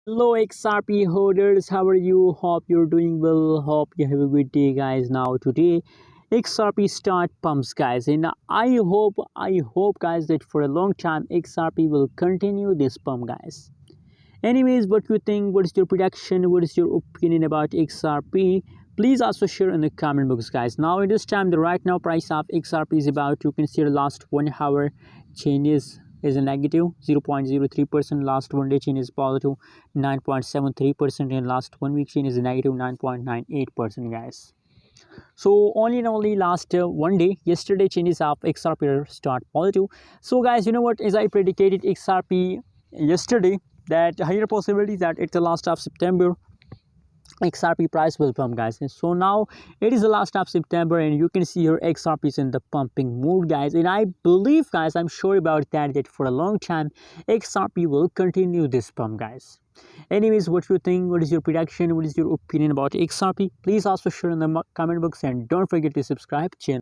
Hello XRP holders, how are you? Hope you're doing well. Hope you have a good day, guys. Now today, XRP start pumps, guys, and I hope, guys, that for a long time XRP will continue this pump, guys. Anyways, what you think? What is your prediction? What is your opinion about XRP? Please also share in the comment box, guys. Now in this time, the right now price of XRP is about, you can see the last 1 hour changes is a negative 0.03%. Last 1 day change is positive 9.73%, and last 1 week change is a negative 9.98%, guys. So only and only last 1 day, yesterday changes of XRP start positive. So guys, you know what, as I predicted XRP yesterday, that higher possibility that it's the last of September XRP price will pump, guys. And so now it is the last of September, and you can see here XRP is in the pumping mood, guys. And I believe, guys, I'm sure about that for a long time XRP will continue this pump, guys. Anyways, what you think? What is your prediction? What is your opinion about XRP? Please also share in the comment box, and don't forget to subscribe channel.